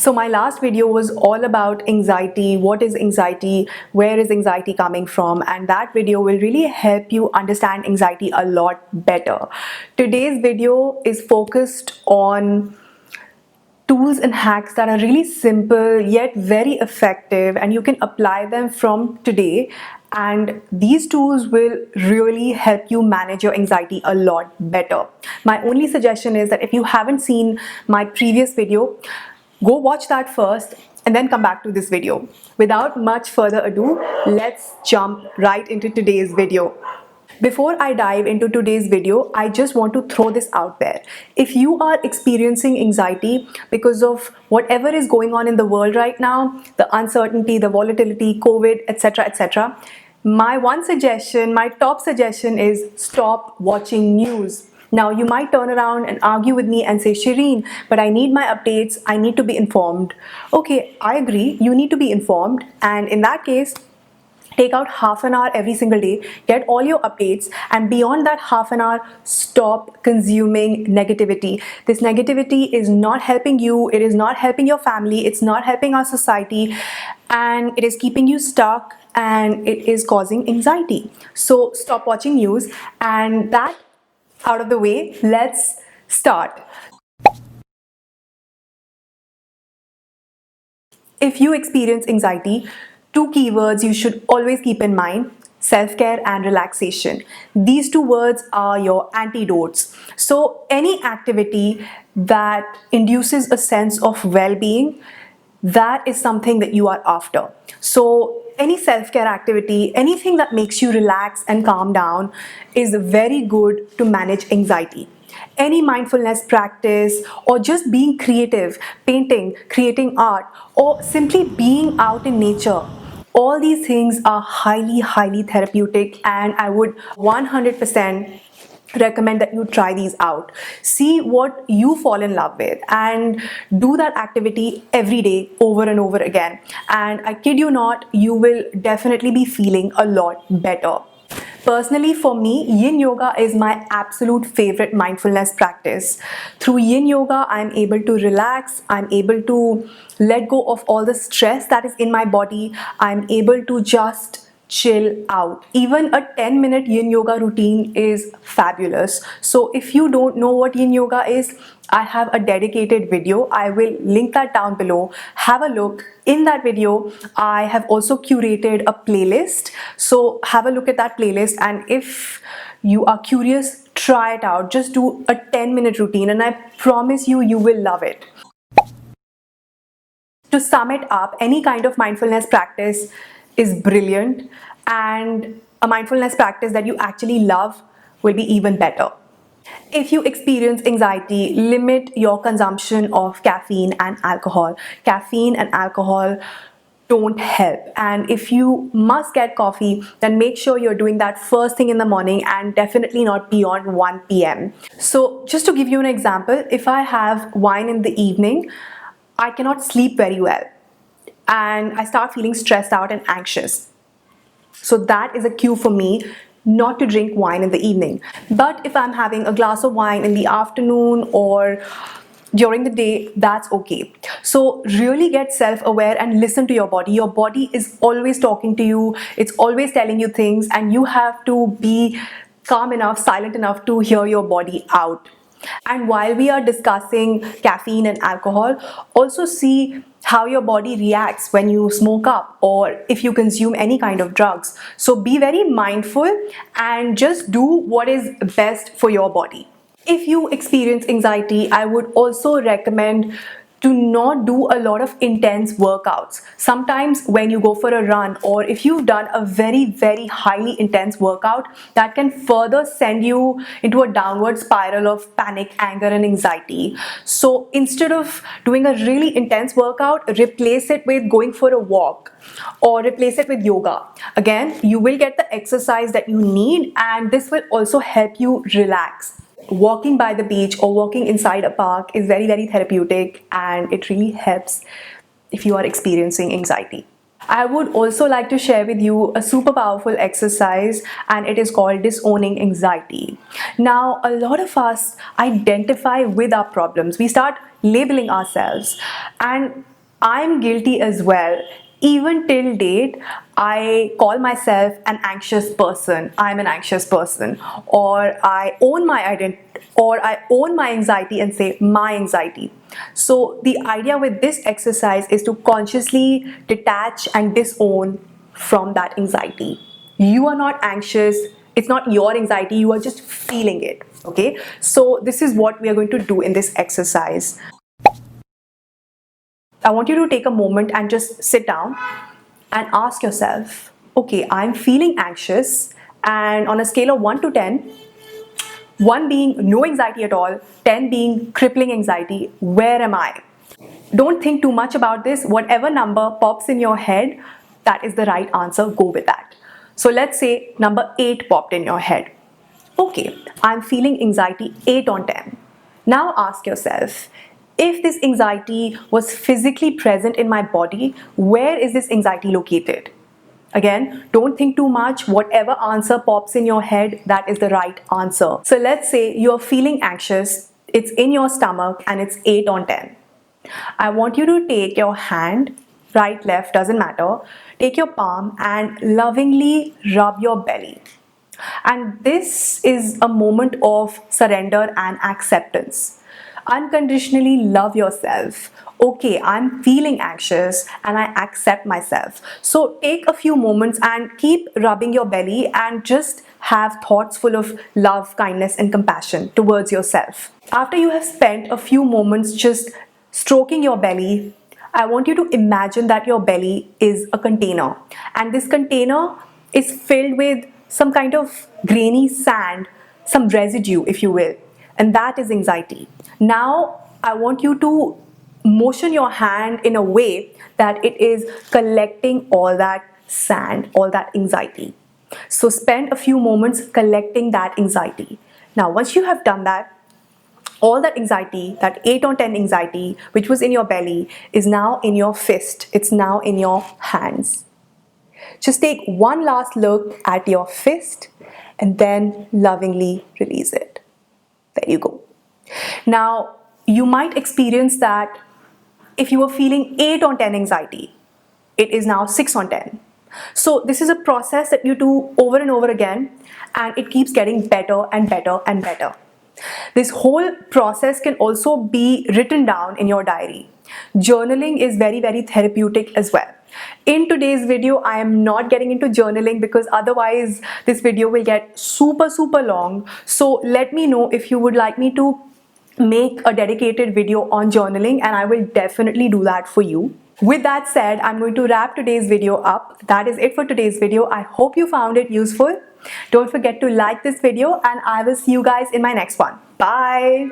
So my last video was all about anxiety, what is anxiety, where is anxiety coming from, and that video will really help you understand anxiety a lot better. Today's video is focused on tools and hacks that are really simple yet very effective, and you can apply them from today, and these tools will really help you manage your anxiety a lot better. My only suggestion is that if you haven't seen my previous video, go watch that first and then come back to this video. Without much further ado, let's jump right into today's video. Before I dive into today's video, I just want to throw this out there. If you are experiencing anxiety because of whatever is going on in the world right now, the uncertainty, the volatility, COVID, etc., etc., my top suggestion is stop watching news. Now, you might turn around and argue with me and say, Shirin, but I need my updates, I need to be informed. Okay, I agree, you need to be informed, and in that case, take out half an hour every single day, get all your updates, and beyond that half an hour, stop consuming negativity. This negativity is not helping you, it is not helping your family, it's not helping our society, and it is keeping you stuck and it is causing anxiety. So stop watching news, and that out of the way, let's start. If you experience anxiety, two keywords you should always keep in mind: self-care and relaxation. These two words are your antidotes. So any activity that induces a sense of well-being, that is something that you are after. So any self-care activity, anything that makes you relax and calm down is very good to manage anxiety. Any mindfulness practice, or just being creative, painting, creating art, or simply being out in nature, all these things are highly therapeutic, and I would 100% recommend that you try these out. See what you fall in love with and do that activity every day over and over again, and I kid you not, you will definitely be feeling a lot better. Personally, for me, Yin Yoga is my absolute favorite mindfulness practice. Through Yin Yoga, I'm able to relax, I'm able to let go of all the stress that is in my body, I'm able to just chill out. Even a 10-minute Yin Yoga routine is fabulous. So if you don't know what Yin Yoga is, I have a dedicated video. I will link that down below. Have a look. In that video, I have also curated a playlist. So have a look at that playlist, and if you are curious, try it out. Just do a 10-minute routine, and I promise you, you will love it. To sum it up, any kind of mindfulness practice is brilliant, and a mindfulness practice that you actually love will be even better. If you experience anxiety, limit your consumption of caffeine and alcohol. Caffeine and alcohol don't help, and if you must get coffee, then make sure you're doing that first thing in the morning and definitely not beyond 1 p.m. So just to give you an example, if I have wine in the evening, I cannot sleep very well, and I start feeling stressed out and anxious. So that is a cue for me not to drink wine in the evening. But if I'm having a glass of wine in the afternoon or during the day, that's okay. So really get self-aware and listen to your body. Your body is always talking to you, it's always telling you things, and you have to be calm enough, silent enough to hear your body out. And while we are discussing caffeine and alcohol, also see how your body reacts when you smoke up or if you consume any kind of drugs. So be very mindful and just do what is best for your body. If you experience anxiety, I would also recommend to not do a lot of intense workouts. Sometimes when you go for a run, or if you've done a very highly intense workout, that can further send you into a downward spiral of panic, anger, and anxiety. So instead of doing a really intense workout, replace it with going for a walk or replace it with yoga. Again, you will get the exercise that you need, and this will also help you relax. Walking by the beach or walking inside a park is very therapeutic, and it really helps if you are experiencing anxiety. I would also like to share with you a super powerful exercise, and it is called disowning anxiety. Now, a lot of us identify with our problems. We start labeling ourselves, and I'm guilty as well. Even till date, I call myself an anxious person. I'm an anxious person, or I own my identity, or I own my anxiety and say my anxiety. So the idea with this exercise is to consciously detach and disown from that anxiety. You are not anxious. It's not your anxiety. You are just feeling it. Okay. So this is what we are going to do in this exercise. I want you to take a moment and just sit down and ask yourself, okay, I'm feeling anxious, and on a scale of 1 to 10, 1 being no anxiety at all, 10 being crippling anxiety, where am I? Don't think too much about this. Whatever number pops in your head, that is the right answer. Go with that. So let's say number 8 popped in your head. Okay, I'm feeling anxiety 8 on 10. Now ask yourself, if this anxiety was physically present in my body, where is this anxiety located? Again, don't think too much. Whatever answer pops in your head, that is the right answer. So let's say you're feeling anxious, it's in your stomach, and it's 8 on 10. I want you to take your hand, right, left, doesn't matter, take your palm and lovingly rub your belly. And this is a moment of surrender and acceptance. Unconditionally love yourself. Okay, I'm feeling anxious and I accept myself. So take a few moments and keep rubbing your belly and just have thoughts full of love, kindness, and compassion towards yourself. After you have spent a few moments just stroking your belly, I want you to imagine that your belly is a container, and this container is filled with some kind of grainy sand, some residue, if you will, and that is anxiety. Now, I want you to motion your hand in a way that it is collecting all that sand, all that anxiety. So, spend a few moments collecting that anxiety. Now, once you have done that, all that anxiety, that 8 on 10 anxiety, which was in your belly, is now in your fist. It's now in your hands. Just take one last look at your fist and then lovingly release it. There you go. Now, you might experience that if you were feeling 8 on 10 anxiety, it is now 6 on 10. So this is a process that you do over and over again, and it keeps getting better and better and better. This whole process can also be written down in your diary. Journaling is very, very therapeutic as well. In today's video, I am not getting into journaling because otherwise this video will get super, super long. So let me know if you would like me to make a dedicated video on journaling, and I will definitely do that for you. With that said, I'm going to wrap today's video up. That is it for today's video. I hope you found it useful. Don't forget to like this video, and I will see you guys in my next one. Bye.